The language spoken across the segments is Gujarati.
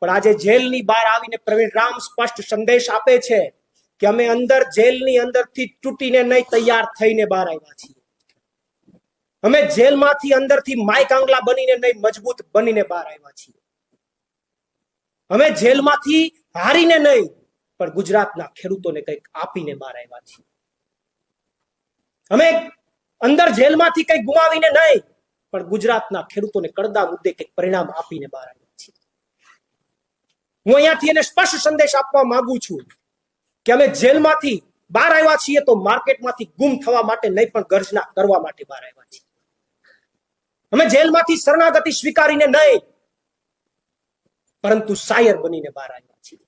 પણ આજે જેલની બહાર આવીને પ્રવીણ રામ સ્પષ્ટ સંદેશ આપે છે કે અમે અંદર જેલની અંદરથી તૂટીને નહીં, તૈયાર થઈને બહાર આવ્યા છીએ. અમે જેલમાંથી અંદરથી માય કાંગલા બનીને નહીં, મજબૂત બનીને બહાર આવ્યા છીએ. અમે જેલમાંથી હારીને નહીં, પણ ગુજરાતના ખેડૂતોને કંઈક આપીને બહાર આવ્યા છીએ. અમે અંદર જેલમાંથી કંઈક ગુમાવીને નહીં, પણ ગુજરાતના ખેડૂતોને કડદા મુદ્દે કંઈક પરિણામ આપીને બહાર આવ્યા છીએ. હું અહીંયાથી એને સ્પષ્ટ સંદેશ આપવા માંગુ છું કે અમે જેલમાંથી બહાર આવ્યા છીએ તો માર્કેટમાંથી ગુમ થવા માટે નહીં, પણ ગર્જના કરવા માટે બહાર આવ્યા છીએ. અમે જેલમાંથી શરણાગતિ સ્વીકારીને નહીં, પરંતુ શાયર બનીને બહાર આવ્યા છીએ.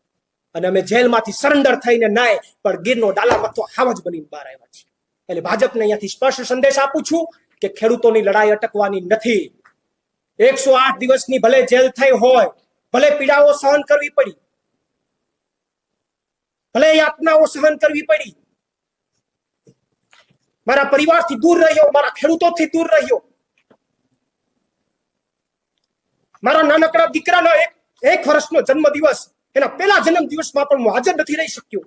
અને અમે જેલમાંથી સરેન્ડર થઈને નહીં, પણ ગીરનો ડાલામથો હાવજ બનીને બહાર આવ્યા છીએ. એટલે ભાજપને અહીંયાથી સ્પષ્ટ સંદેશ આપું છું કે ખેડૂતોની લડાઈ અટકવાની નથી. 108 દિવસની ભલે જેલ થઈ હોય, ભલે પીડાઓ સહન કરવી પડી, ભલે યાતનાઓ સહન કરવી પડી, મારા પરિવારથી દૂર રહ્યો, મારા ખેડૂતોથી દૂર રહ્યો, મારા નાનકડા દીકરાનો એક વર્ષનો જન્મદિવસ, એના પહેલા જન્મદિવસમાં પણ હું હાજર નથી રહી શક્યો.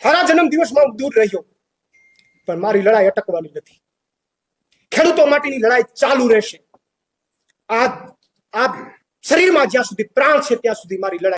મારા જન્મદિવસમાં હું દૂર રહ્યો, પણ મારી લડાઈ અટકવાની નથી. ખેડૂતો માટેની લડાઈ ચાલુ રહેશે. આ શરીરમાં જ્યાં સુધી પ્રાણ છે ત્યાં સુધી મારી લડાઈ